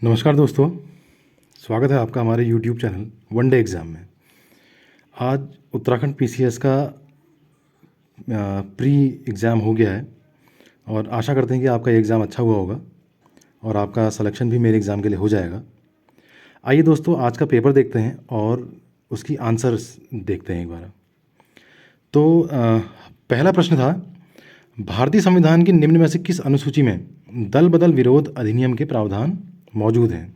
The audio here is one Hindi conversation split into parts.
नमस्कार दोस्तों, स्वागत है आपका हमारे YouTube channel one day exam में। आज उत्तराखंड पीसीएस का प्री एग्ज़ाम हो गया है और आशा करते हैं कि आपका ये एग्ज़ाम अच्छा हुआ होगा और आपका सिलेक्शन भी मेरे एग्ज़ाम के लिए हो जाएगा। आइए दोस्तों, आज का पेपर देखते हैं और उसकी आंसर्स देखते हैं एक बार। तो पहला प्रश्न था, भारतीय संविधान की निम्न में से किस अनुसूची में दल बदल विरोध अधिनियम के प्रावधान मौजूद हैं?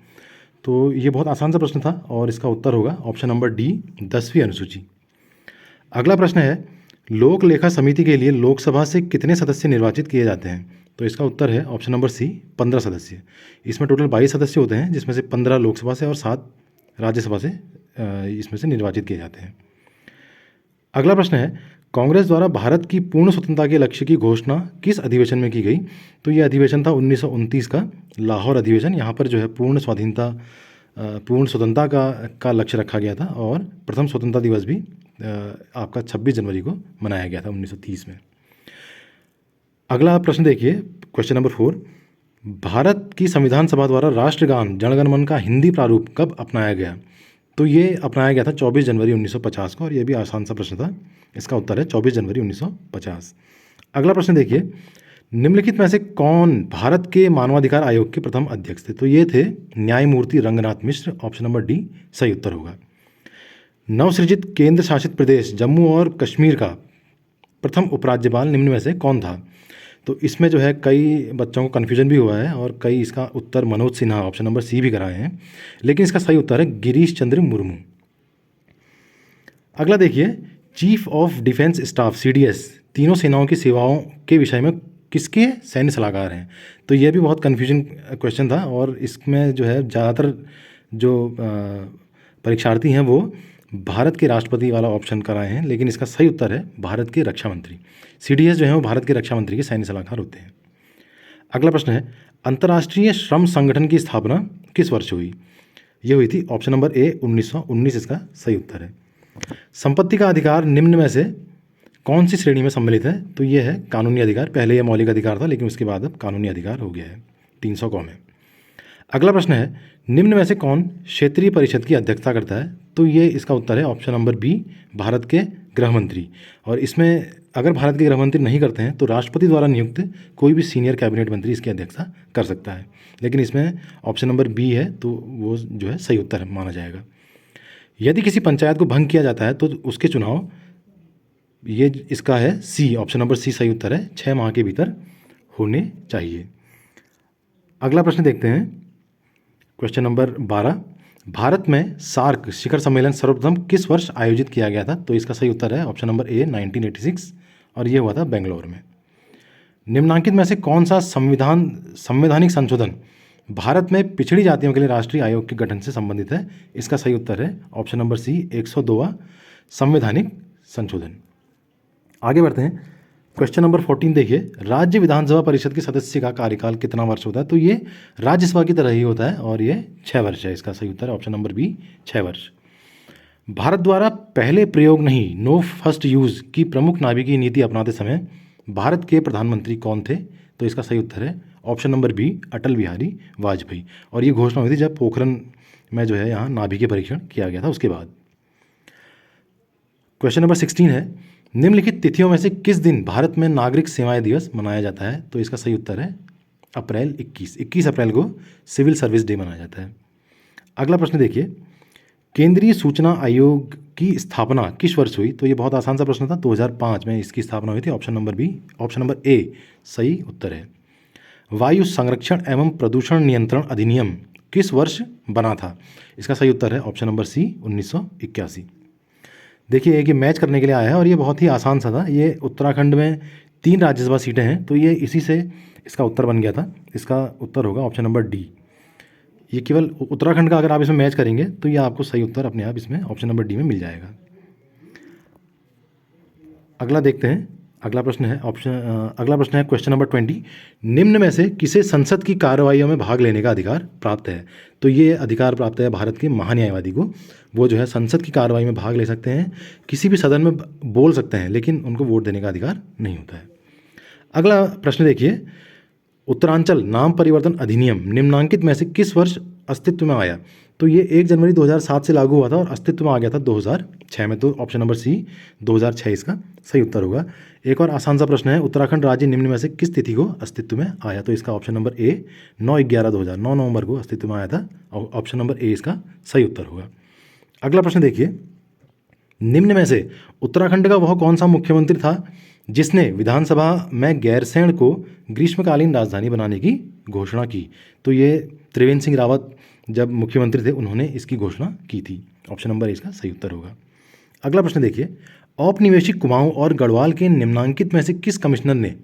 तो ये बहुत आसान सा प्रश्न था और इसका उत्तर होगा ऑप्शन नंबर डी, 10वीं अनुसूची। अगला प्रश्न है, लोक लेखा समिति के लिए लोकसभा से कितने सदस्य निर्वाचित किए जाते हैं? तो इसका उत्तर है ऑप्शन नंबर सी, 15 सदस्य। इसमें टोटल 22 सदस्य होते हैं, जिसमें से 15 लोकसभा से और 7 राज्यसभा से इसमें से निर्वाचित किए जाते हैं। अगला प्रश्न है, कांग्रेस द्वारा भारत की पूर्ण स्वतंत्रता के लक्ष्य की घोषणा किस अधिवेशन में की गई? तो ये अधिवेशन था 1929 का लाहौर अधिवेशन। यहाँ पर जो है पूर्ण स्वतंत्रता का लक्ष्य रखा गया था और प्रथम स्वतंत्रता दिवस भी आपका 26 जनवरी को मनाया गया था 1930 में। अगला प्रश्न देखिए, क्वेश्चन नंबर 4, भारत की संविधान सभा द्वारा राष्ट्रगान जनगण मन का हिंदी प्रारूप कब अपनाया गया? तो ये अपनाया गया था 24 जनवरी 1950 को और ये भी आसान सा प्रश्न था। इसका उत्तर है 24 जनवरी 1950। अगला प्रश्न देखिए, निम्नलिखित में से कौन भारत के मानवाधिकार आयोग के प्रथम अध्यक्ष थे? तो ये थे न्यायमूर्ति रंगनाथ मिश्र। ऑप्शन नंबर डी सही उत्तर होगा। नवसृजित केंद्र शासित प्रदेश जम्मू और कश्मीर का प्रथम उपराज्यपाल निम्न में से कौन था? तो इसमें जो है कई बच्चों को कन्फ्यूजन भी हुआ है और कई इसका उत्तर Manoj Sinha option number C भी कराए हैं, लेकिन इसका सही उत्तर है गिरीश चंद्र मुर्मू। अगला देखिए, chief of defence staff CDS तीनों सेनाओं की सेवाओं के विषय में किसके सैन्य सलाहकार हैं? तो यह भी बहुत कन्फ्यूजन क्वेश्चन था और इसमें जो है ज़्यादातर जो परीक्षार्थी हैं वो भारत के राष्ट्रपति वाला ऑप्शन कराए हैं, लेकिन इसका सही उत्तर है भारत के रक्षा मंत्री। सीडीएस जो है वो भारत के रक्षा मंत्री के सैन्य सलाहकार होते हैं। अगला प्रश्न है, अंतर्राष्ट्रीय श्रम संगठन की स्थापना किस वर्ष हुई? ये हुई थी ऑप्शन नंबर ए, 1919 इसका सही उत्तर है। संपत्ति का अधिकार निम्न में से कौन सी श्रेणी में सम्मिलित है? तो ये है कानूनी अधिकार। पहले यह मौलिक अधिकार था, लेकिन उसके बाद अब कानूनी अधिकार हो गया है 300 कौ में। अगला प्रश्न है, निम्न में से कौन क्षेत्रीय परिषद की अध्यक्षता करता है? तो ये इसका उत्तर है ऑप्शन नंबर बी, भारत के गृह मंत्री। और इसमें अगर भारत के गृह मंत्री नहीं करते हैं तो राष्ट्रपति द्वारा नियुक्त कोई भी सीनियर कैबिनेट मंत्री इसकी अध्यक्षता कर सकता है, लेकिन इसमें ऑप्शन नंबर बी है तो वो जो है सही उत्तर माना जाएगा। यदि किसी पंचायत को भंग किया जाता है तो उसके चुनाव, ये इसका है सी, ऑप्शन नंबर सी सही उत्तर है, 6 माह के भीतर होने चाहिए। अगला प्रश्न देखते हैं, क्वेश्चन नंबर 12, भारत में सार्क शिखर सम्मेलन सर्वप्रथम किस वर्ष आयोजित किया गया था? तो इसका सही उत्तर है ऑप्शन नंबर ए, 1986 और ये हुआ था बेंगलोर में। निम्नांकित में से कौन सा संवैधानिक संशोधन भारत में पिछड़ी जातियों के लिए राष्ट्रीय आयोग के गठन से संबंधित है? इसका सही उत्तर है ऑप्शन नंबर सी, 102वां संवैधानिक संशोधन। आगे बढ़ते हैं, क्वेश्चन नंबर 14 देखिए, राज्य विधानसभा परिषद के सदस्य का कार्यकाल कितना वर्ष होता है? तो ये राज्यसभा की तरह ही होता है और ये 6 वर्ष है। इसका सही उत्तर है ऑप्शन नंबर बी, 6 वर्ष। भारत द्वारा पहले प्रयोग नहीं, नो फर्स्ट यूज़ की प्रमुख नाभिकीय नीति अपनाते समय भारत के प्रधानमंत्री कौन थे? तो इसका सही उत्तर है option number B, Atal Bihari Vajpayee. और ये घोषणा हुई थी जब पोखरण में जो है यहाँ नाभिकीय परीक्षण किया गया था उसके बाद। क्वेश्चन नंबर 16 है, निम्नलिखित तिथियों में से किस दिन भारत में नागरिक सेवाएं दिवस मनाया जाता है? तो इसका सही उत्तर है अप्रैल 21 अप्रैल को सिविल सर्विस डे मनाया जाता है। अगला प्रश्न देखिए, केंद्रीय सूचना आयोग की स्थापना किस वर्ष हुई? तो ये बहुत आसान सा प्रश्न था, 2005 में इसकी स्थापना हुई थी। ऑप्शन नंबर ए सही उत्तर है। वायु संरक्षण एवं प्रदूषण नियंत्रण अधिनियम किस वर्ष बना था? इसका सही उत्तर है ऑप्शन नंबर सी, 1981। देखिए एक ये मैच करने के लिए आया है और ये बहुत ही आसान सा था। ये उत्तराखंड में 3 राज्यसभा सीटें हैं, तो ये इसी से इसका उत्तर बन गया था। इसका उत्तर होगा ऑप्शन नंबर डी। ये केवल उत्तराखंड का अगर आप इसमें मैच करेंगे तो ये आपको सही उत्तर अपने आप इसमें ऑप्शन नंबर डी में मिल जाएगा। अगला देखते हैं, अगला प्रश्न है क्वेश्चन नंबर 20, निम्न में से किसे संसद की कार्रवाइयों में भाग लेने का अधिकार प्राप्त है? तो ये अधिकार प्राप्त है भारत के महान्यायवादी को। वो जो है संसद की कार्रवाई में भाग ले सकते हैं, किसी भी सदन में बोल सकते हैं, लेकिन उनको वोट देने का अधिकार नहीं होता है। अगला प्रश्न देखिए, उत्तरांचल नाम परिवर्तन अधिनियम निम्नांकित में से किस वर्ष अस्तित्व में आया? तो ये 1 जनवरी 2007 से लागू हुआ था और अस्तित्व में आ गया था 2006 में। तो ऑप्शन नंबर सी 2006 इसका सही उत्तर होगा। एक और आसान सा प्रश्न है, उत्तराखंड राज्य निम्न में से किस तिथि को अस्तित्व में आया? तो इसका ऑप्शन नंबर ए 9/11/2000 9 नवंबर को अस्तित्व में आया था। ऑप्शन नंबर ए इसका सही उत्तर होगा। अगला प्रश्न देखिए, निम्न में से उत्तराखंड का वह कौन सा मुख्यमंत्री था जिसने विधानसभा में गैरसैंण को ग्रीष्मकालीन राजधानी बनाने की घोषणा की? तो ये त्रिवेंद्र सिंह रावत जब मुख्यमंत्री थे उन्होंने इसकी घोषणा की थी। ऑप्शन नंबर इसका सही उत्तर होगा। अगला प्रश्न देखिए, औपनिवेशिक कुमाऊं और गढ़वाल के निम्नांकित में से किस कमिश्नर ने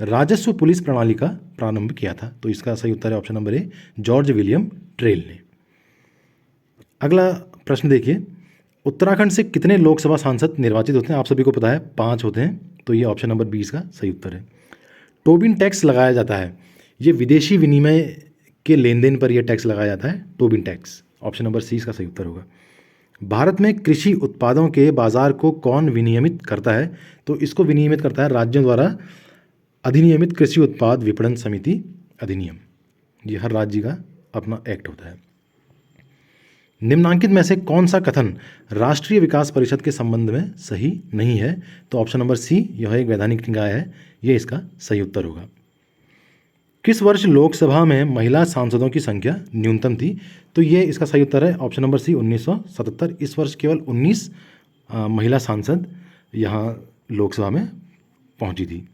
राजस्व पुलिस प्रणाली का प्रारंभ किया था? तो इसका सही उत्तर है option number A George William trail ने। अगला प्रश्न देखिए, उत्तराखंड से कितने लोकसभा सांसद निर्वाचित होते हैं? आप सभी को पता है 5 होते हैं। तो ये ऑप्शन नंबर 20 का सही उत्तर है। टोबिन टैक्स लगाया जाता है, ये विदेशी विनिमय के लेन देन पर यह टैक्स लगाया जाता है, Tobin tax. Option number C इसका सही उत्तर होगा। भारत में कृषि उत्पादों के बाजार को कौन विनियमित करता है? तो इसको विनियमित करता है राज्यों द्वारा अधिनियमित कृषि उत्पाद विपणन समिति अधिनियम। ये हर राज्य का अपना एक्ट होता है। निम्नांकित में से कौन सा कथन राष्ट्रीय विकास परिषद के संबंध में सही नहीं है? तो ऑप्शन नंबर सी यह एक वैधानिक निकाय है, ये इसका सही उत्तर होगा। किस वर्ष लोकसभा में महिला सांसदों की संख्या न्यूनतम थी? तो ये इसका सही उत्तर है ऑप्शन नंबर सी 1977। इस वर्ष केवल 19 महिला सांसद यहाँ लोकसभा में पहुंची थी।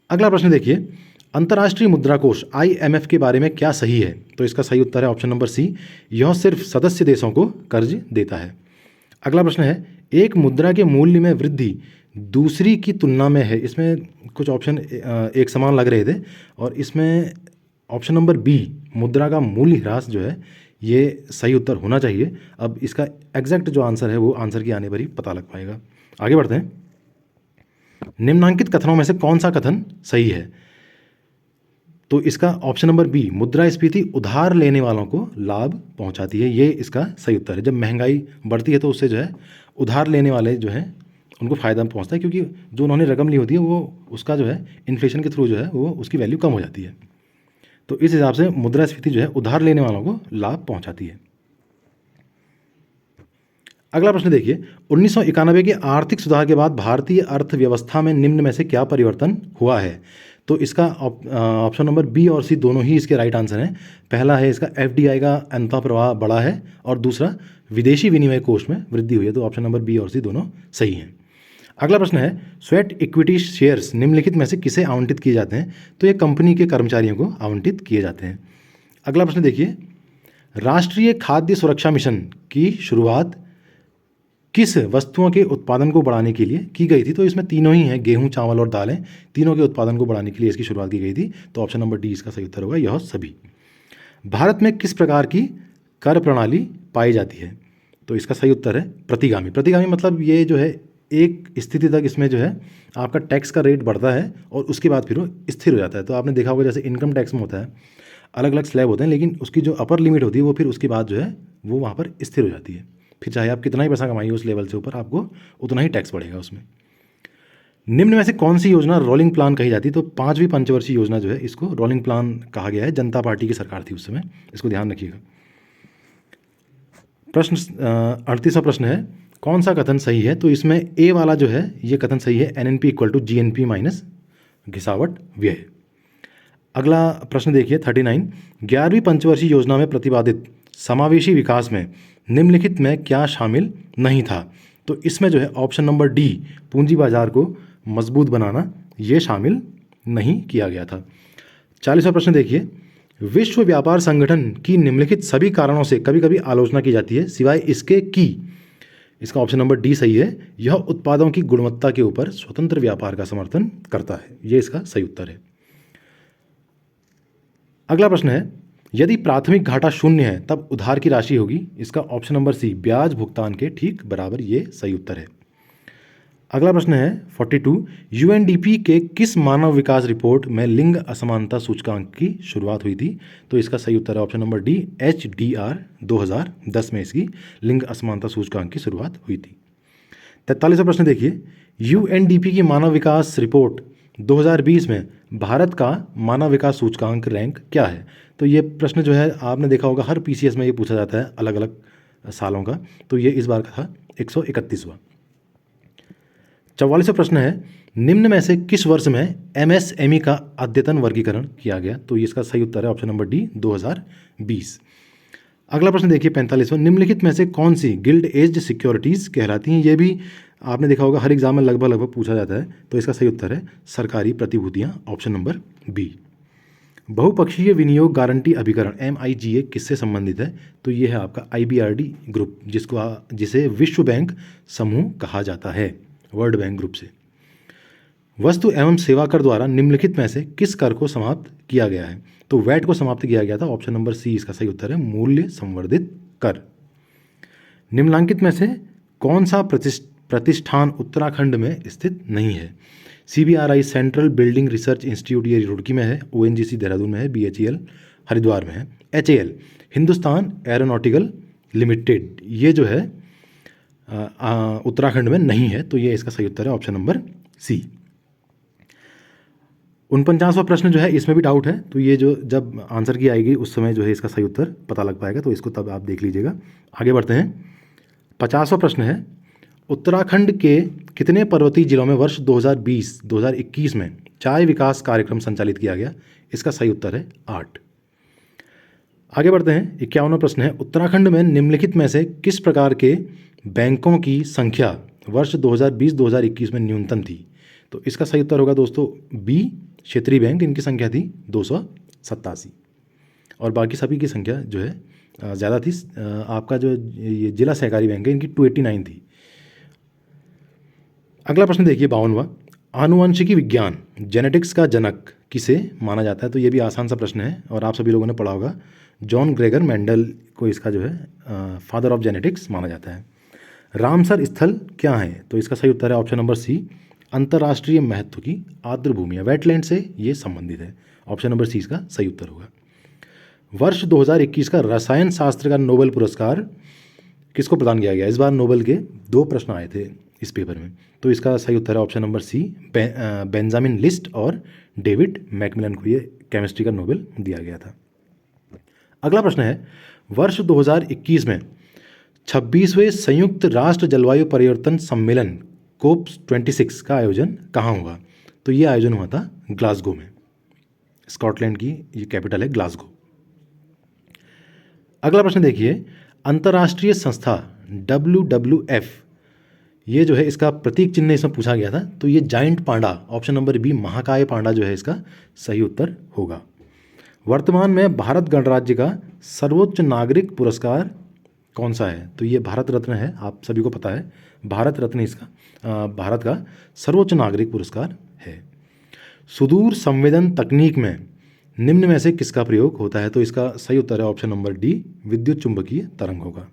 अगला प्रश्न देखिए, अंतर्राष्ट्रीय मुद्रा कोष IMF के बारे में क्या सही है? तो इसका सही उत्तर है ऑप्शन नंबर सी, यह सिर्फ सदस्य देशों को कर्ज देता है। अगला प्रश्न है, एक मुद्रा के मूल्य में वृद्धि दूसरी की तुलना में है। इसमें कुछ ऑप्शन एक समान लग रहे थे और इसमें ऑप्शन नंबर बी मुद्रा का मूल्य ह्रास जो है ये सही उत्तर होना चाहिए। अब इसका एग्जैक्ट जो आंसर है वो आंसर के आने पर ही पता लग पाएगा। आगे बढ़ते हैं। निम्नांकित कथनों में से कौन सा कथन सही है? तो इसका ऑप्शन नंबर बी मुद्रास्फीति उधार लेने वालों को लाभ पहुंचाती है, ये इसका सही उत्तर है। जब महंगाई बढ़ती है तो उससे जो है उधार लेने वाले जो हैं उनको फ़ायदा पहुंचता है, क्योंकि जो उन्होंने रकम ली होती है वो उसका जो है इन्फ्लेशन के थ्रू जो है वो उसकी वैल्यू कम हो जाती है। तो इस हिसाब से मुद्रास्फीति जो है उधार लेने वालों को लाभ पहुंचाती है। अगला प्रश्न देखिए, 1991 के आर्थिक सुधार के बाद भारतीय अर्थव्यवस्था में निम्न में से क्या परिवर्तन हुआ है? तो इसका ऑप्शन नंबर बी और सी दोनों ही इसके राइट आंसर हैं। पहला है इसका FDI का अंतः प्रवाह बढ़ा है और दूसरा विदेशी विनिमय कोष में वृद्धि हुई है। तो ऑप्शन नंबर बी और सी दोनों सही हैं। अगला प्रश्न है, स्वेट इक्विटी शेयर्स निम्नलिखित में से किसे आवंटित किए जाते हैं? तो ये कंपनी के कर्मचारियों को आवंटित किए जाते हैं। अगला प्रश्न देखिए, राष्ट्रीय खाद्य सुरक्षा मिशन की शुरुआत किस वस्तुओं के उत्पादन को बढ़ाने के लिए की गई थी? तो इसमें तीनों ही हैं, गेहूं, चावल और दालें, तीनों के उत्पादन को बढ़ाने के लिए इसकी शुरुआत की गई थी। तो ऑप्शन नंबर डी इसका सही उत्तर होगा, यह सभी। भारत में किस प्रकार की कर प्रणाली पाई जाती है? तो इसका सही उत्तर है प्रतिगामी। प्रतिगामी मतलब ये जो है एक स्थिति तक इसमें जो है आपका टैक्स का रेट बढ़ता है और उसके बाद फिर वो स्थिर हो जाता है। तो आपने देखा होगा जैसे इनकम टैक्स में होता है, अलग अलग स्लैब होते हैं, लेकिन उसकी जो अपर लिमिट होती है वो फिर उसके बाद जो है वो वहाँ पर स्थिर हो जाती है। फिर चाहे आप कितना ही पैसा कमाइए उस लेवल से ऊपर, आपको उतना ही टैक्स पड़ेगा उसमें। निम्न में से कौन सी योजना रोलिंग प्लान कही जाती है? तो 5वीं पंचवर्षीय योजना जो है इसको रोलिंग प्लान कहा गया है। जनता पार्टी की सरकार थी उस समय, इसको ध्यान रखिएगा। प्रश्न 38वां प्रश्न है, कौन सा कथन सही है? तो इसमें ए वाला जो है ये कथन सही है, NNP = GNP माइनस घिसावट व्यय। अगला प्रश्न देखिए 39, 11वीं पंचवर्षीय योजना में प्रतिपादित समावेशी विकास में निम्नलिखित में क्या शामिल नहीं था? तो इसमें जो है ऑप्शन नंबर डी पूंजी बाजार को मजबूत बनाना ये शामिल नहीं किया गया था। 40वां प्रश्न देखिए, विश्व व्यापार संगठन की निम्नलिखित सभी कारणों से कभी कभी आलोचना की जाती है सिवाय इसके कि, इसका ऑप्शन नंबर डी सही है, यह उत्पादों की गुणवत्ता के ऊपर स्वतंत्र व्यापार का समर्थन करता है, ये इसका सही उत्तर है। अगला प्रश्न है, यदि प्राथमिक घाटा 0 है तब उधार की राशि होगी? इसका ऑप्शन नंबर सी ब्याज भुगतान के ठीक बराबर, ये सही उत्तर है। अगला प्रश्न है 42, UNDP के किस मानव विकास रिपोर्ट में लिंग असमानता सूचकांक की शुरुआत हुई थी? तो इसका सही उत्तर है ऑप्शन नंबर डी HDR 2010 में इसकी लिंग असमानता सूचकांक की शुरुआत हुई थी। 43वां प्रश्न देखिए, UNDP की मानव विकास रिपोर्ट 2020 में भारत का मानव विकास सूचकांक रैंक क्या है? तो ये प्रश्न जो है आपने देखा होगा हर पीसीएस में ये पूछा जाता है अलग अलग सालों का। तो ये इस बार का था 131वां। 44वां प्रश्न है, निम्न में से किस वर्ष में एमएसएमई का अद्यतन वर्गीकरण किया गया? तो इसका सही उत्तर है ऑप्शन नंबर डी, 2020। अगला प्रश्न देखिए 45वां, निम्नलिखित में से कौन सी गिल्ड एज्ड सिक्योरिटीज़ कहलाती हैं? ये भी आपने देखा होगा हर एग्जाम में लगभग पूछा जाता है। तो इसका सही उत्तर है सरकारी प्रतिभूतियां, ऑप्शन नंबर बी। बहुपक्षीय विनियोग गारंटी अभिकरण MIGA किससे संबंधित है? तो ये है आपका IBRD ग्रुप, जिसे विश्व बैंक समूह कहा जाता है, वर्ल्ड बैंक ग्रुप से। वस्तु एवं सेवा कर द्वारा निम्नलिखित में से किस कर को समाप्त किया गया है? तो वैट को समाप्त किया गया था, ऑप्शन नंबर सी इसका सही उत्तर है, मूल्य संवर्धित कर। निम्नलिखित में से कौन सा प्रतिष्ठान उत्तराखंड में स्थित नहीं है? CBRI central building research institute ये रुड़की में है, ONGC देहरादून में है, BHEL हरिद्वार में है, HAL हिंदुस्तान एरोनॉटिकल लिमिटेड ये जो है उत्तराखंड में नहीं है। तो ये इसका सही उत्तर है ऑप्शन नंबर सी। 49वां प्रश्न जो है इसमें भी डाउट है, तो ये जो जब आंसर की आएगी उस समय जो है इसका सही उत्तर पता लग पाएगा, तो इसको तब आप देख लीजिएगा। आगे बढ़ते हैं। 50वां प्रश्न है, उत्तराखंड के कितने पर्वतीय जिलों में वर्ष 2020-2021 में चाय विकास कार्यक्रम संचालित किया गया? इसका सही उत्तर है 8। आगे बढ़ते हैं। 51वां प्रश्न है, उत्तराखंड में निम्नलिखित में से किस प्रकार के बैंकों की संख्या वर्ष 2020-2021 में न्यूनतम थी? तो इसका सही उत्तर होगा दोस्तों बी, क्षेत्रीय बैंक, इनकी संख्या थी 287 और बाकी सभी की संख्या जो है ज़्यादा थी। आपका जो ये जिला सहकारी बैंक है इनकी 289 थी। अगला प्रश्न देखिए 52वां, आनुवंशिकी विज्ञान जेनेटिक्स का जनक किसे माना जाता है? तो ये भी आसान सा प्रश्न है और आप सभी लोगों ने पढ़ा होगा, जॉन ग्रेगर मेंडल को इसका जो है फादर ऑफ जेनेटिक्स माना जाता है। रामसर स्थल क्या है? तो इसका सही उत्तर है ऑप्शन नंबर सी, अंतर्राष्ट्रीय महत्व की आर्द्र भूमियाँ, वेटलैंड से ये संबंधित है, ऑप्शन नंबर सी इसका सही उत्तर होगा। वर्ष 2021 का रसायन शास्त्र का नोबेल पुरस्कार किसको प्रदान किया गया? इस बार नोबेल के 2 प्रश्न आए थे इस पेपर में, तो इसका सही उत्तर है option number C, Benjamin List और डेविड मैकमिलन को ये केमिस्ट्री का नोबेल दिया गया था। अगला प्रश्न है, वर्ष 2021 में 26वें संयुक्त राष्ट्र जलवायु परिवर्तन सम्मेलन COP26 का आयोजन कहाँ होगा? तो ये आयोजन हुआ था ग्लासगो में, स्कॉटलैंड की ये कैपिटल है ग्लासगो। अगला प्रश्न देखिए, अंतर्राष्ट्रीय संस्था WWF ये जो है इसका प्रतीक चिन्ह इसमें पूछा गया था, तो ये giant panda, option number B, महाकाय पांडा जो है इसका सही उत्तर होगा। वर्तमान में भारत गणराज्य का सर्वोच्च नागरिक पुरस्कार कौन सा है? तो ये भारत रत्न है, आप सभी को पता है, भारत रत्न इसका भारत का सर्वोच्च नागरिक पुरस्कार है। सुदूर संवेदन तकनीक में निम्न में से किसका प्रयोग होता है? तो इसका सही उत्तर है ऑप्शन नंबर डी, विद्युत चुंबकीय तरंग होगा।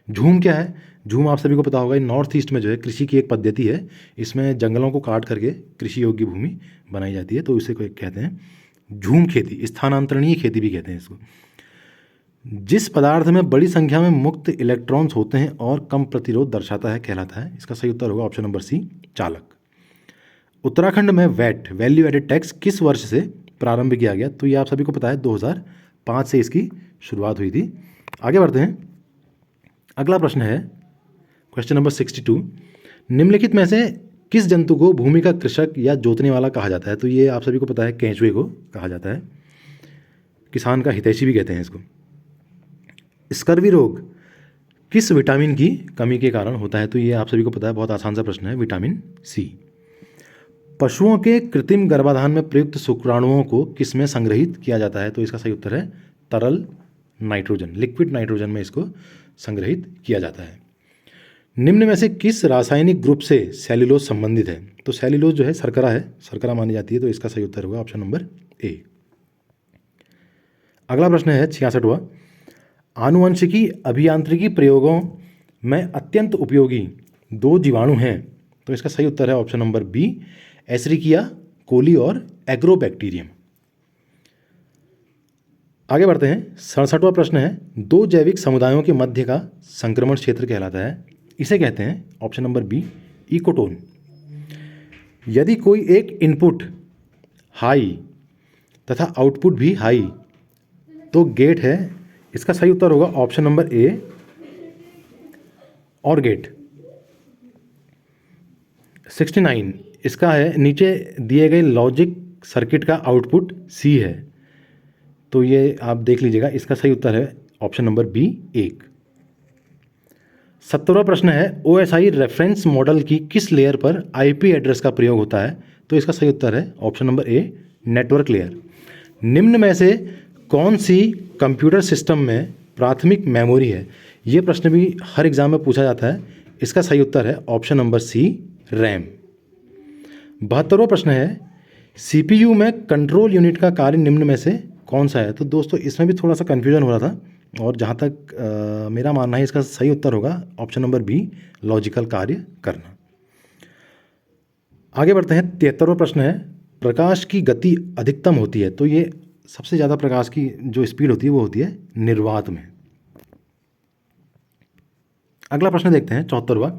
झूम क्या है? झूम आप सभी को पता होगा, नॉर्थ ईस्ट में जो है कृषि की एक पद्धति है, इसमें जंगलों को काट करके कृषि योग्य भूमि बनाई जाती है, तो इसे कोई कहते हैं झूम खेती, स्थानांतरणीय खेती भी कहते हैं इसको। जिस पदार्थ में बड़ी संख्या में मुक्त इलेक्ट्रॉन्स होते हैं और कम प्रतिरोध दर्शाता है कहलाता है? इसका सही उत्तर होगा ऑप्शन नंबर सी, चालक। उत्तराखंड में वैट, वैल्यू एडेड टैक्स किस वर्ष से प्रारंभ किया गया? तो ये आप सभी को पता है 2005 से इसकी शुरुआत हुई थी। आगे बढ़ते हैं। अगला प्रश्न है क्वेश्चन नंबर 62, निम्नलिखित में से किस जंतु को भूमि का कृषक या जोतने वाला कहा जाता है? तो ये आप सभी को पता है, केंचुए को कहा जाता है, किसान का हितैषी भी कहते हैं इसको। स्कर्वी रोग किस विटामिन की कमी के कारण होता है? तो ये आप सभी को पता है, बहुत आसान सा प्रश्न है, विटामिन सी। पशुओं के कृत्रिम गर्भाधान में प्रयुक्त शुक्राणुओं को किस में संग्रहित किया जाता है? तो इसका सही उत्तर है तरल नाइट्रोजन, लिक्विड नाइट्रोजन में इसको संग्रहित किया जाता है। निम्न में से किस रासायनिक ग्रुप से सेल्यूलोज संबंधित है? तो सेल्यूलोज जो है शर्करा है, शर्करा मानी जाती है, तो इसका सही उत्तर होगा ऑप्शन नंबर ए। अगला प्रश्न है 66वां, आनुवंशिकी अभियांत्रिकी प्रयोगों में अत्यंत उपयोगी 2 जीवाणु हैं, तो इसका सही उत्तर है ऑप्शन नंबर बी, एसरिकिया कोली और एग्रोबैक्टीरियम। आगे बढ़ते हैं। 67वां प्रश्न है, 2 जैविक समुदायों के मध्य का संक्रमण क्षेत्र कहलाता है, इसे कहते हैं ऑप्शन नंबर बी, इकोटोन। यदि कोई एक इनपुट हाई तथा आउटपुट भी हाई तो गेट है। इसका सही उत्तर होगा ऑप्शन नंबर ए, और गेट। 69 इसका है, नीचे दिए गए लॉजिक सर्किट का आउटपुट सी है। तो ये आप देख लीजिएगा, इसका सही उत्तर है ऑप्शन नंबर बी, 1। 70वां प्रश्न है, OSI रेफरेंस मॉडल की किस लेयर पर IP एड्रेस का प्रयोग होता है? तो इसका सही उत्तर है option number A, network layer. निम्न में से कौन सी कंप्यूटर सिस्टम में प्राथमिक मेमोरी है? ये प्रश्न भी हर एग्जाम में पूछा जाता है। इसका सही उत्तर है ऑप्शन नंबर सी, रैम। 72वां प्रश्न है, CPU में कंट्रोल यूनिट का कार्य निम्न में से कौन सा है? तो दोस्तों इसमें भी थोड़ा सा कन्फ्यूजन हो रहा था, और जहाँ तक मेरा मानना है इसका सही उत्तर होगा ऑप्शन नंबर बी, लॉजिकल कार्य करना। आगे बढ़ते हैं। 73वां प्रश्न है, प्रकाश की गति अधिकतम होती है, तो ये सबसे ज़्यादा प्रकाश की जो स्पीड होती है वो होती है निर्वात में। अगला प्रश्न देखते हैं, 74वां।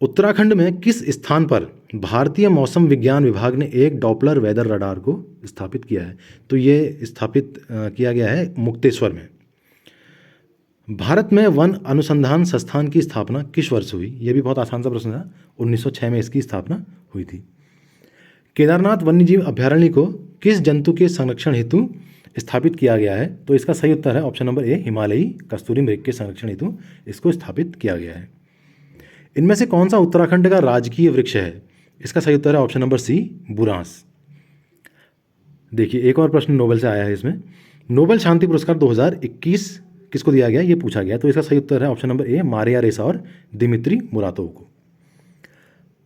उत्तराखंड में किस स्थान पर भारतीय मौसम विज्ञान विभाग ने एक डॉपलर वेदर रडार को स्थापित किया है? तो ये स्थापित किया गया है मुक्तेश्वर में। भारत में वन अनुसंधान संस्थान की स्थापना किस वर्ष हुई? यह भी बहुत आसान सा प्रश्न था। 1906 में इसकी स्थापना हुई थी। केदारनाथ वन्यजीव अभयारण्य को किस जंतु के संरक्षण हेतु स्थापित किया गया है? तो इसका सही उत्तर है ऑप्शन नंबर ए, हिमालयी कस्तूरी मृग के संरक्षण हेतु इसको स्थापित किया गया है। इनमें से कौन सा उत्तराखंड का राजकीय वृक्ष है? इसका सही उत्तर है ऑप्शन नंबर सी, बुरांस। देखिए, एक और प्रश्न नोबेल से आया है इसमें। नोबेल शांति पुरस्कार 2021 किसको दिया गया, ये पूछा गया। तो इसका सही उत्तर है ऑप्शन नंबर ए, मारिया रेसा और दिमित्री मुरातोव को।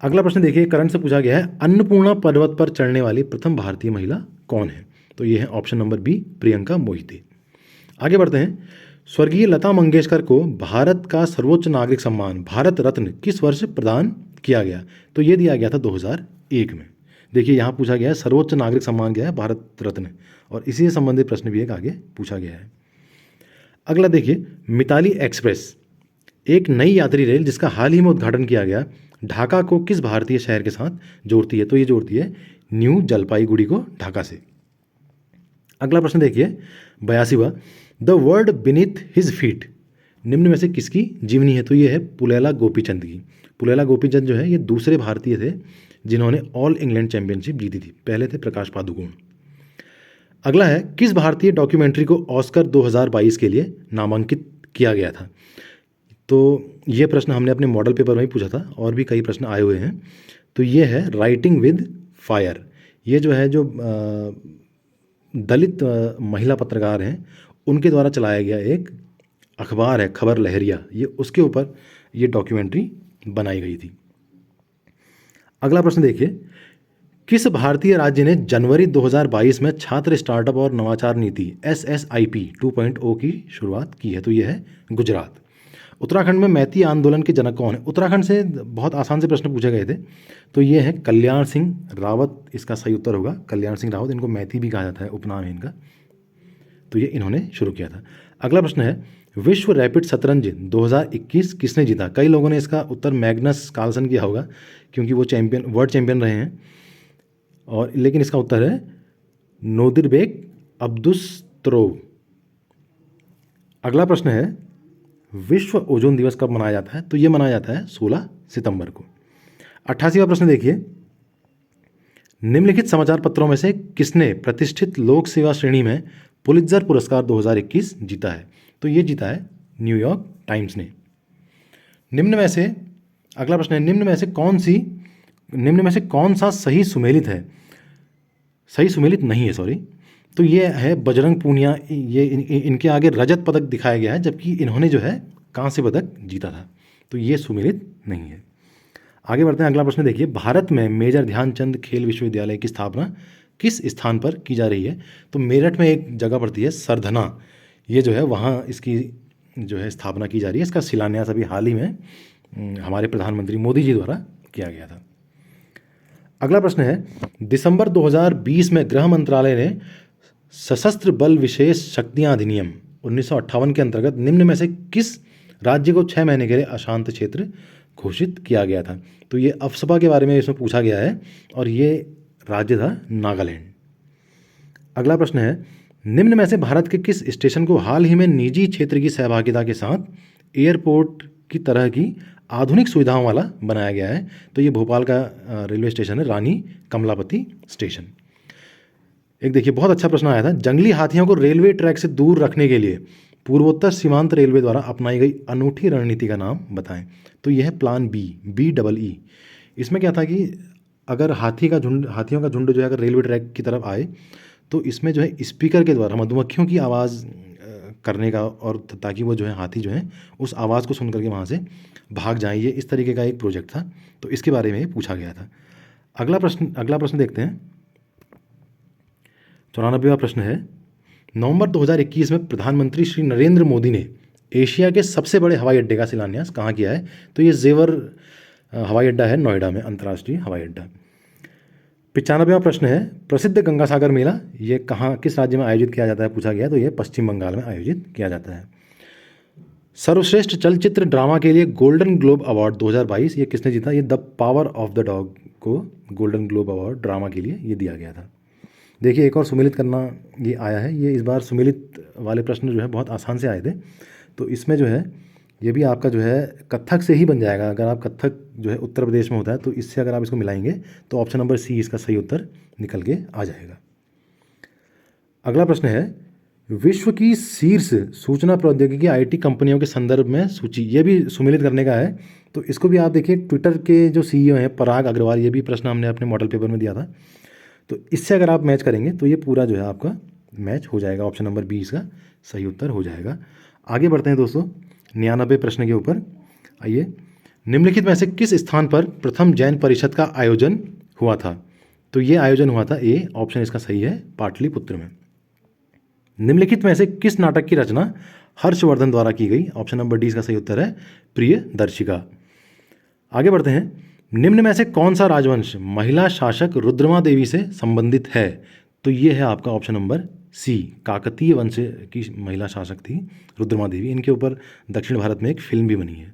अगला प्रश्न देखिए, करंट से पूछा गया है, अन्नपूर्णा पर्वत पर चढ़ने वाली प्रथम भारतीय महिला कौन है? तो ये है option number B, Priyanka Mohite. आगे बढ़ते हैं। स्वर्गीय लता मंगेशकर को भारत का सर्वोच्च नागरिक सम्मान भारत रत्न किस वर्ष प्रदान किया गया? तो ये दिया गया था 2001 में। देखिए, यहाँ पूछा गया है सर्वोच्च नागरिक सम्मान क्या है, भारत रत्न, और इसी से संबंधित प्रश्न भी एक आगे पूछा गया है। अगला देखिए, मिताली एक्सप्रेस एक नई यात्री रेल जिसका हाल ही में उद्घाटन किया गया, ढाका को किस भारतीय शहर के साथ जोड़ती है? तो ये जोड़ती है न्यू जलपाईगुड़ी को ढाका से। अगला प्रश्न देखिए, 82वां। The world beneath his feet निम्न में से किसकी जीवनी है? तो ये है पुलेला गोपीचंद की। पुलेला गोपीचंद जो है ये दूसरे भारतीय थे जिन्होंने ऑल इंग्लैंड चैंपियनशिप जीती थी। पहले थे प्रकाश पादुकोण। अगला है, किस भारतीय डॉक्यूमेंट्री को ऑस्कर 2022 के लिए नामांकित किया गया था? तो ये प्रश्न हमने अपने मॉडल पेपर में ही पूछा था, और भी कई प्रश्न आए हुए हैं। तो ये है राइटिंग विद फायर। ये जो है, जो दलित महिला पत्रकार हैं उनके द्वारा चलाया गया एक अखबार है, खबर लहरिया, ये उसके ऊपर ये डॉक्यूमेंट्री बनाई गई थी। अगला प्रश्न देखिए, किस भारतीय राज्य ने जनवरी 2022 में छात्र स्टार्टअप और नवाचार नीति SSIP 2.0 की शुरुआत की है? तो ये है गुजरात। उत्तराखंड में मैती आंदोलन के जनक कौन है? उत्तराखंड से बहुत आसान से प्रश्न पूछे गए थे। तो ये है कल्याण सिंह रावत, इसका सही उत्तर होगा कल्याण सिंह रावत। इनको मैती भी कहा जाता है, उपनाम है इनका। तो ये इन्होंने शुरू किया था। अगला प्रश्न है, विश्व रैपिड शतरंज 2021 किसने जीता? कई लोगों ने इसका उत्तर मैग्नस कार्लसन किया होगा, क्योंकि वो वर्ल्ड चैंपियन रहे हैं, और लेकिन इसका उत्तर है नोदिरबेक अब्दुसत्रोव। अगला प्रश्न है, विश्व ओजोन दिवस कब मनाया जाता है? तो ये मनाया जाता है 16 सितंबर को। 88वां प्रश्न देखिए, निम्नलिखित समाचार पत्रों में से किसने प्रतिष्ठित लोक सेवा श्रेणी में पुलित्जर पुरस्कार 2021 जीता है? तो ये जीता है न्यूयॉर्क टाइम्स ने। निम्न में से, अगला प्रश्न है, निम्न में से कौन सा सही सुमेलित है? सही सुमेलित नहीं है, सॉरी। तो ये है बजरंग पूनिया। ये इनके आगे रजत पदक दिखाया गया है, जबकि इन्होंने जो है कांस्य पदक जीता था। तो ये सुमेलित नहीं है। आगे बढ़ते हैं। अगला प्रश्न देखिए, भारत में मेजर ध्यानचंद खेल विश्वविद्यालय की स्थापना किस स्थान पर की जा रही है? तो मेरठ में एक जगह पड़ती है सरधना, ये जो है वहाँ इसकी जो है स्थापना की जा रही है। इसका शिलान्यास अभी हाल ही में हमारे प्रधानमंत्री मोदी जी द्वारा किया गया था। अगला प्रश्न है, दिसंबर 2020 में गृह मंत्रालय ने सशस्त्र बल विशेष शक्तियां अधिनियम 1958 के अंतर्गत निम्न में से किस राज्य को 6 महीने के लिए अशांत क्षेत्र घोषित किया गया था। तो ये अफस्पा के बारे में इसमें पूछा गया है और ये राज्य था नागालैंड। अगला प्रश्न है, निम्न में से भारत के किस स्टेशन को हाल ही में निजी क्षेत्र की सहभागिता के साथ एयरपोर्ट की तरह की आधुनिक सुविधाओं वाला बनाया गया है? तो ये भोपाल का रेलवे स्टेशन है, रानी कमलापति स्टेशन। एक देखिए बहुत अच्छा प्रश्न आया था, जंगली हाथियों को रेलवे ट्रैक से दूर रखने के लिए पूर्वोत्तर सीमांत रेलवे द्वारा अपनाई गई अनूठी रणनीति का नाम बताएं। तो यह है प्लान BEE। इसमें क्या था कि अगर हाथियों का झुंड जो है अगर रेलवे ट्रैक की तरफ आए तो इसमें जो है स्पीकर के द्वारा मधुमक्खियों की आवाज़ करने का, और ताकि वो जो है हाथी जो है उस आवाज़ को सुन करके वहाँ से भाग जाएं, ये इस तरीके का एक प्रोजेक्ट था। तो इसके बारे में पूछा गया था। अगला प्रश्न देखते हैं। 94वां प्रश्न है, नवंबर 2021 में प्रधानमंत्री श्री नरेंद्र मोदी ने एशिया के सबसे बड़े हवाई अड्डे का शिलान्यास कहाँ किया है? तो ये जेवर हवाई अड्डा है नोएडा में, अंतर्राष्ट्रीय हवाई अड्डा। 95वां प्रश्न है, प्रसिद्ध गंगा सागर मेला ये कहाँ किस राज्य में आयोजित किया जाता है पूछा गया? तो ये पश्चिम बंगाल में आयोजित किया जाता है। सर्वश्रेष्ठ चलचित्र ड्रामा के लिए गोल्डन ग्लोब अवार्ड 2022 ये किसने जीता? ये the power of the dog को गोल्डन ग्लोब अवार्ड ड्रामा के लिए ये दिया गया था। देखिए एक और सुमेलित करना ये आया है, ये इस बार सुमेलित वाले प्रश्न जो है बहुत आसान से आए थे। तो इसमें जो है ये भी आपका जो है कथक से ही बन जाएगा। अगर आप कथक जो है उत्तर प्रदेश में होता है तो इससे अगर आप इसको मिलाएंगे तो ऑप्शन नंबर C इसका सही उत्तर निकल के आ जाएगा। अगला प्रश्न है, विश्व की शीर्ष सूचना प्रौद्योगिकी IT कंपनियों के संदर्भ में सूची, ये भी सुमेलित करने का है। तो इसको भी आप देखिए, ट्विटर के जो CEO हैं पराग अग्रवाल, ये भी प्रश्न हमने अपने मॉडल पेपर में दिया था। तो इससे अगर आप मैच करेंगे तो ये पूरा जो है आपका मैच हो जाएगा, ऑप्शन नंबर B इसका सही उत्तर हो जाएगा। आगे बढ़ते हैं दोस्तों 99 प्रश्न के ऊपर। आइए, निम्नलिखित में से किस स्थान पर प्रथम जैन परिषद का आयोजन हुआ था? तो ये आयोजन हुआ था A, ऑप्शन इसका सही है, पाटलिपुत्र में। निम्नलिखित में से किस नाटक की रचना हर्षवर्धन द्वारा की गई? ऑप्शन नंबर D इसका सही उत्तर है, प्रियदर्शिका। आगे बढ़ते हैं, निम्न में से कौन सा राजवंश महिला शासक रुद्रमा देवी से संबंधित है? तो ये है आपका ऑप्शन नंबर C, काकतीय वंश की महिला शासक थी रुद्रमा देवी। इनके ऊपर दक्षिण भारत में एक फिल्म भी बनी है।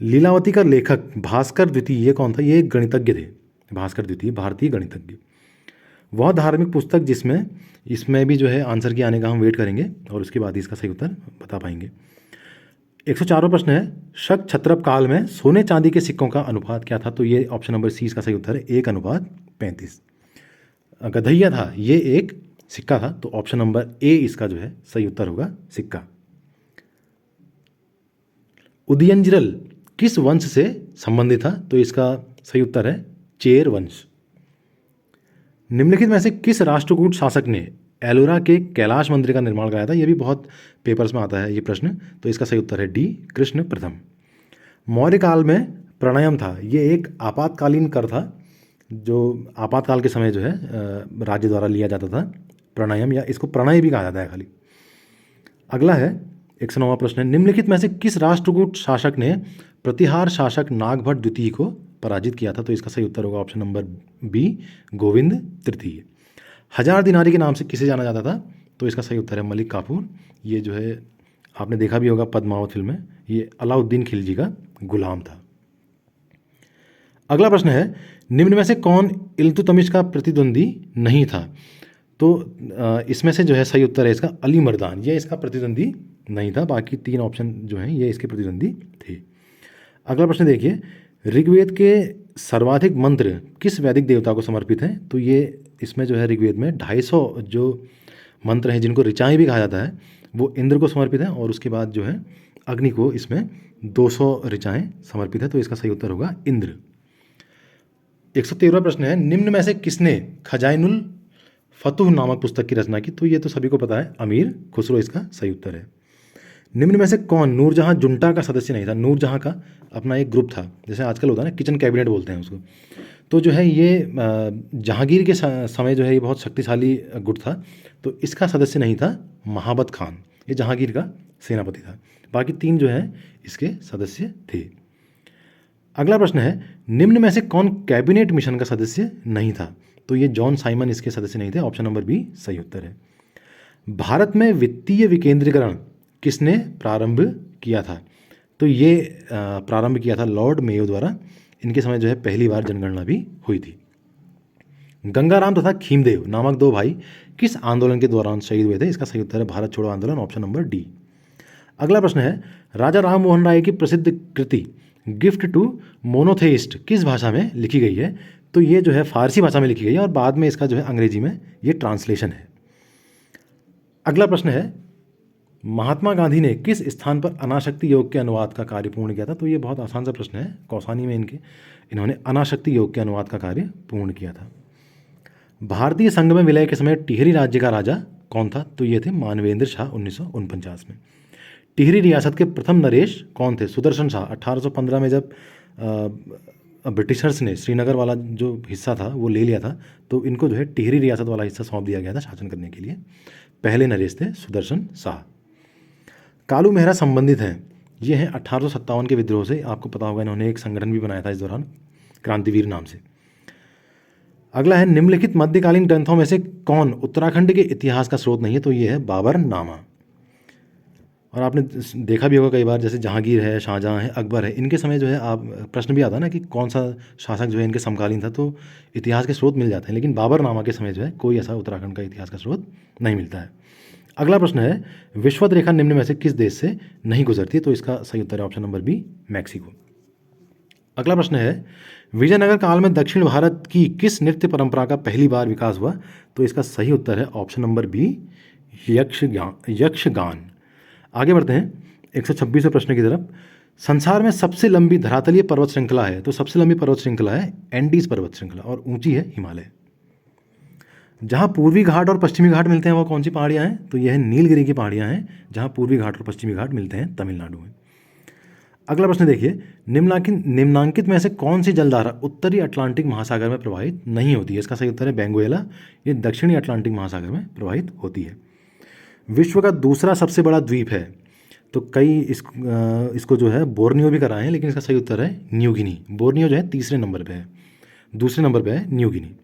लीलावती का लेखक भास्कर द्वितीय ये कौन था? ये एक गणितज्ञ थे, भास्कर द्वितीय, भारतीय गणितज्ञ। वह धार्मिक पुस्तक जिसमें इसमें भी जो है आंसर की आने का हम वेट करेंगे और उसके बाद ही इसका सही उत्तर बता पाएंगे। 104वां प्रश्न है, शक छत्रप काल में सोने चांदी के सिक्कों का अनुपात क्या था? तो ये ऑप्शन नंबर C इसका सही उत्तर है, 1:35। गधैया था, ये एक सिक्का था, तो ऑप्शन नंबर A इसका जो है सही उत्तर होगा, सिक्का। उदयनजिरल किस वंश से संबंधित था? तो इसका सही उत्तर है, चेर वंश। निम्नलिखित में से किस राष्ट्रकूट शासक ने एलोरा के कैलाश मंदिर का निर्माण कराया था? यह भी बहुत पेपर्स में आता है ये प्रश्न, तो इसका सही उत्तर है D, कृष्ण प्रथम। मौर्य काल में प्रणयम था, ये एक आपातकालीन कर था जो आपातकाल के समय जो है राज्य द्वारा लिया जाता था, प्रणयम, या इसको प्रणय भी कहा जाता है खाली। अगला है 109वां प्रश्न है, निम्नलिखित में से किस राष्ट्रकूट शासक ने प्रतिहार शासक नागभट्ट द्वितीय को पराजित किया था? तो इसका सही उत्तर होगा ऑप्शन नंबर B, गोविंद तृतीय। 1000 दिनारी के नाम से किसे जाना जाता था? तो इसका सही उत्तर है मलिक काफूर। ये जो है आपने देखा भी होगा पद्मावत फिल्म में, ये अलाउद्दीन खिलजी का गुलाम था। अगला प्रश्न है, निम्न में से कौन इल्तुतमिश का प्रतिद्वंदी नहीं था? तो इसमें से जो है सही उत्तर है इसका अली मर्दान, ये इसका प्रतिद्वंदी नहीं था, बाकी 3 ऑप्शन जो हैं ये इसके प्रतिद्वंदी थे। अगला प्रश्न देखिए, ऋग्वेद के सर्वाधिक मंत्र किस वैदिक देवता को समर्पित हैं? तो ये इसमें जो है ऋग्वेद में 250 जो मंत्र हैं जिनको ऋचाएँ भी कहा जाता है वो इंद्र को समर्पित हैं, और उसके बाद जो है अग्नि को इसमें 200 ऋचाएँ समर्पित है, तो इसका सही उत्तर होगा इंद्र। 113वां प्रश्न है, निम्न में से किसने खजाइनुल फतुह नामक पुस्तक की रचना की? तो ये तो सभी को पता है, अमीर खुसरो इसका सही उत्तर है। निम्न में से कौन नूरजहां जुंटा का सदस्य नहीं था? नूरजहां का अपना एक ग्रुप था, जैसे आजकल होता है ना किचन कैबिनेट बोलते हैं उसको। तो जो है ये जहांगीर के समय जो है ये बहुत शक्तिशाली गुट था, तो इसका सदस्य नहीं था महाबत खान, ये जहांगीर का सेनापति था। बाकी 3 जो है इसके सदस्य थे। अगला प्रश्न है, निम्न में से कौन कैबिनेट मिशन का सदस्य नहीं था? तो ये जॉन साइमन इसके सदस्य नहीं थे, ऑप्शन नंबर B सही उत्तर है। भारत में वित्तीय विकेंद्रीकरण किसने प्रारंभ किया था? तो ये प्रारंभ किया था लॉर्ड मेयो द्वारा। इनके समय जो है पहली बार जनगणना भी हुई थी। गंगाराम तथा खीमदेव नामक दो भाई किस आंदोलन के दौरान शहीद हुए थे? इसका सही उत्तर है भारत छोड़ो आंदोलन, ऑप्शन नंबर डी। अगला प्रश्न है, राजा राम मोहन राय की प्रसिद्ध कृति गिफ्ट टू मोनोथेइस्ट किस भाषा में लिखी गई है? तो ये जो है फारसी भाषा में लिखी गई है और बाद में इसका जो है अंग्रेजी में ये ट्रांसलेशन है। अगला प्रश्न है, महात्मा गांधी ने किस स्थान पर अनाशक्ति योग के अनुवाद का कार्य पूर्ण किया था? तो ये बहुत आसान सा प्रश्न है। कौसानी में इन्होंने अनाशक्ति योग के अनुवाद का कार्य पूर्ण किया था। भारतीय संघ में विलय के समय टिहरी राज्य का राजा कौन था? तो ये थे मानवेंद्र शाह 1949 में। टिहरी रियासत के प्रथम नरेश कौन थे? सुदर्शन शाह। 1815 में जब ब्रिटिशर्स ने श्रीनगर वाला जो हिस्सा था वो ले लिया था, तो इनको जो है टिहरी रियासत वाला हिस्सा सौंप दिया गया था शासन करने के लिए। पहले नरेश थे सुदर्शन शाह। कालू मेहरा संबंधित हैं, ये हैं 1857 के विद्रोह से। आपको पता होगा इन्होंने एक संगठन भी बनाया था इस दौरान, क्रांतिवीर नाम से। अगला है, निम्नलिखित मध्यकालीन ग्रंथों में से कौन उत्तराखंड के इतिहास का स्रोत नहीं है? तो ये है बाबरनामा। और आपने देखा भी होगा कई बार, जैसे जहांगीर है, शाहजहां है, अकबर है, इनके समय जो है आप प्रश्न भी आता है ना कि कौन सा शासक जो है इनके समकालीन था, तो इतिहास के स्रोत मिल जाते हैं। लेकिन बाबरनामा के समय जो है कोई ऐसा उत्तराखंड का इतिहास का स्रोत नहीं मिलता है। अगला प्रश्न है, विषुवत रेखा निम्न में से किस देश से नहीं गुजरती? तो इसका सही उत्तर है ऑप्शन नंबर बी, मैक्सिको। अगला प्रश्न है, विजयनगर काल में दक्षिण भारत की किस नृत्य परंपरा का पहली बार विकास हुआ? तो इसका सही उत्तर है ऑप्शन नंबर बी, यक्षगान। आगे बढ़ते हैं 126वें प्रश्न की तरफ। संसार में सबसे लंबी धरातलीय पर्वत श्रृंखला है? तो सबसे लंबी पर्वत श्रृंखला है एंडीज पर्वत श्रृंखला और ऊंची है हिमालय। जहां पूर्वी घाट और पश्चिमी घाट मिलते हैं वो कौन सी पहाड़ियां हैं? तो यह नीलगिरी की पहाड़ियां हैं, जहां पूर्वी घाट और पश्चिमी घाट मिलते हैं तमिलनाडु में। अगला प्रश्न देखिए, निम्नांकित में से कौन सी जलधारा उत्तरी अटलांटिक महासागर में प्रवाहित नहीं होती है? इसका सही उत्तर है बेंगुएला। ये दक्षिणी अटलांटिक महासागर में प्रवाहित होती है। विश्व का दूसरा सबसे बड़ा द्वीप है? तो कई इसको जो है बोर्नियो भी कराए हैं, लेकिन इसका सही उत्तर है न्यू गिनी। बोर्नियो जो है तीसरे नंबर पे है, दूसरे नंबर पे है न्यू गिनी।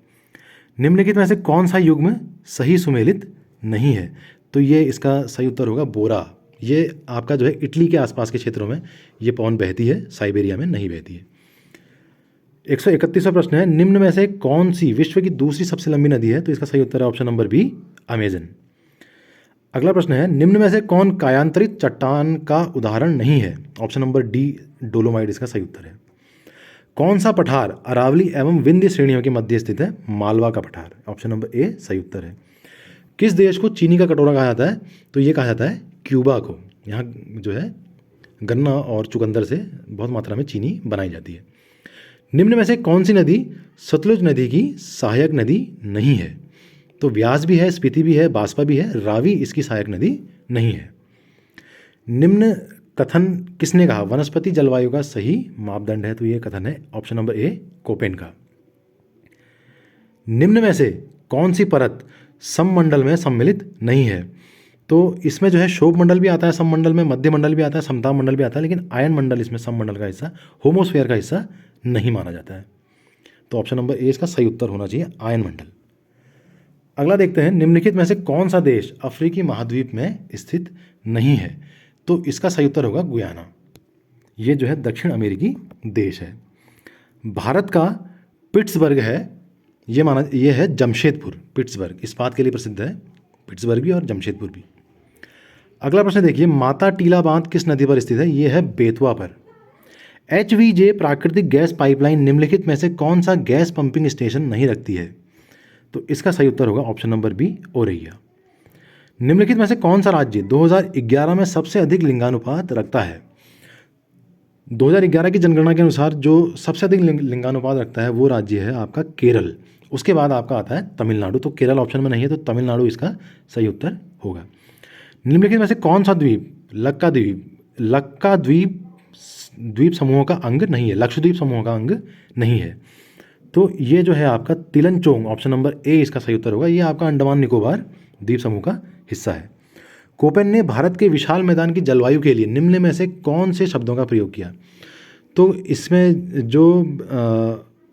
निम्नलिखित में से कौन सा युग्म सही सुमेलित नहीं है? तो ये इसका सही उत्तर होगा बोरा। ये आपका जो है इटली के आसपास के क्षेत्रों में ये पवन बहती है, साइबेरिया में नहीं बहती है। 131वां प्रश्न है, निम्न में से कौन सी विश्व की दूसरी सबसे लंबी नदी है? तो इसका सही उत्तर है ऑप्शन नंबर बी, अमेजन। अगला प्रश्न है, निम्न में से कौन कायांतरित चट्टान का उदाहरण नहीं है? ऑप्शन नंबर डी, डोलोमाइट इसका सही उत्तर है। कौन सा पठार अरावली एवं विंध्य श्रेणियों के मध्य स्थित है? मालवा का पठार, ऑप्शन नंबर ए सही उत्तर है। किस देश को चीनी का कटोरा कहा जाता है? तो ये कहा जाता है क्यूबा को। यहाँ जो है गन्ना और चुकंदर से बहुत मात्रा में चीनी बनाई जाती है। निम्न में से कौन सी नदी सतलुज नदी की सहायक नदी नहीं है? तो व्यास भी है, स्पीति भी है, बासपा भी है, रावी इसकी सहायक नदी नहीं है। निम्न कथन किसने कहा वनस्पति जलवायु का सही मापदंड है? तो ये कथन है ऑप्शन नंबर ए, कोपेन का। निम्न में से कौन सी परत सममंडल में सम्मिलित नहीं है? तो इसमें जो है शोभ मंडल भी आता है सममंडल में, मध्य मंडल भी आता है, समताप मंडल भी आता है, लेकिन आयन मंडल इसमें सममंडल का हिस्सा, होमोस्फेयर का हिस्सा नहीं माना जाता है। तो ऑप्शन नंबर ए इसका सही उत्तर होना चाहिए, आयन मंडल। अगला देखते हैं, निम्नलिखित में से कौन सा देश अफ्रीकी महाद्वीप में स्थित नहीं है? तो इसका सही उत्तर होगा गुयाना। ये जो है दक्षिण अमेरिकी देश है। भारत का पिट्सबर्ग है, ये है जमशेदपुर। पिट्सबर्ग इस्पात के लिए प्रसिद्ध है, पिट्सबर्ग भी और जमशेदपुर भी। अगला प्रश्न देखिए, माता टीला बांध किस नदी पर स्थित है? ये है बेतवा पर। HVJ प्राकृतिक गैस पाइपलाइन निम्नलिखित में से कौन सा गैस पंपिंग स्टेशन नहीं रखती है? तो इसका सही उत्तर होगा ऑप्शन नंबर बी, ओरैया। निम्नलिखित में से कौन सा राज्य 2011 में सबसे अधिक लिंगानुपात रखता है? 2011 की जनगणना के अनुसार जो सबसे अधिक लिंगानुपात रखता है वो राज्य है आपका केरल। उसके बाद आपका आता है तमिलनाडु। तो केरल ऑप्शन में नहीं है, तो तमिलनाडु इसका सही उत्तर होगा। निम्नलिखित में से कौन सा द्वीप द्वीप समूहों का अंग नहीं है? लक्षद्वीप समूह का अंग नहीं है। तो ये जो है आपका तिलनचोंग, ऑप्शन नंबर ए इसका सही उत्तर होगा। ये आपका अंडमान निकोबार द्वीप समूह का हिस्सा है। कोपेन ने भारत के विशाल मैदान की जलवायु के लिए निम्न में से कौन से शब्दों का प्रयोग किया? तो इसमें जो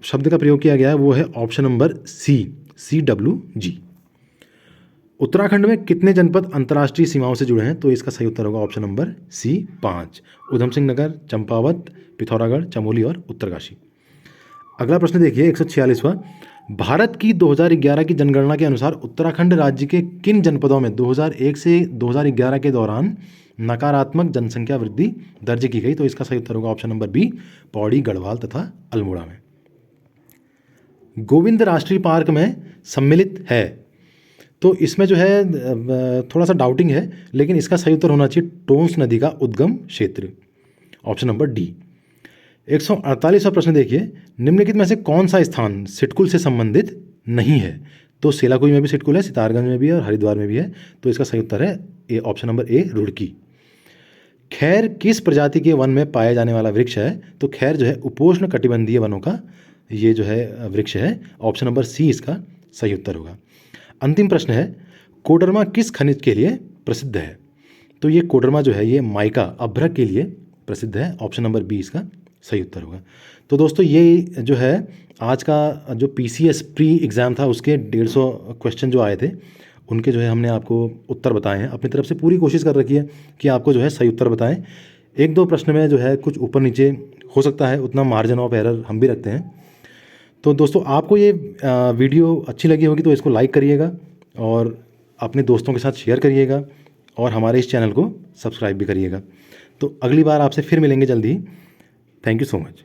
शब्द का प्रयोग किया गया है वो है option number C, CWG। Uttarakhand में कितने जनपद अंतर्राष्ट्रीय सीमाओं से जुड़े हैं? तो इसका सही उत्तर होगा ऑप्शन नंबर सी 5। ऊधम सिंह नगर, चंपावत, पिथौरागढ़, चमोली और उत्तरकाशी। अगला प्रश्न देखिए 146वां। भारत की 2011 की जनगणना के अनुसार उत्तराखंड राज्य के किन जनपदों में 2001 से 2011 के दौरान नकारात्मक जनसंख्या वृद्धि दर्ज की गई? तो इसका सही उत्तर होगा option number B, Pauri, Garhwal तथा अल्मोड़ा में। गोविंद राष्ट्रीय पार्क में सम्मिलित है, तो इसमें जो है थोड़ा सा डाउटिंग है, लेकिन इसका सही उत्तर होना चाहिए टोंस नदी का उद्गम क्षेत्र, ऑप्शन नंबर डी। 148वां प्रश्न देखिए, निम्नलिखित में से कौन सा स्थान सिटकुल से संबंधित नहीं है? तो सेलाकुई में भी सिटकुल है, सितारगंज में भी है और हरिद्वार में भी है। तो इसका सही उत्तर है ए, ऑप्शन नंबर ए, रुड़की। खैर किस प्रजाति के वन में पाया जाने वाला वृक्ष है? तो खैर जो है उपोष्ण कटिबंधीय वनों का ये जो है वृक्ष है, ऑप्शन नंबर सी इसका सही उत्तर होगा। अंतिम प्रश्न है, कोडरमा किस खनिज के लिए प्रसिद्ध है? तो ये कोडरमा जो है ये माइका अभ्रक के लिए प्रसिद्ध है, ऑप्शन नंबर बी इसका सही उत्तर होगा। तो दोस्तों ये जो है आज का जो PCS प्री एग्ज़ाम था उसके 150 क्वेश्चन जो आए थे उनके जो है हमने आपको उत्तर बताए हैं। अपनी तरफ से पूरी कोशिश कर रखी है कि आपको जो है सही उत्तर बताएं। एक दो प्रश्न में जो है कुछ ऊपर नीचे हो सकता है, उतना मार्जिन ऑफ एरर हम भी रखते हैं। तो दोस्तों आपको ये वीडियो अच्छी लगी होगी तो इसको लाइक करिएगा और अपने दोस्तों के साथ शेयर करिएगा और हमारे इस चैनल को सब्सक्राइब भी करिएगा। तो अगली बार आपसे फिर मिलेंगे जल्दी ही। Thank you so much.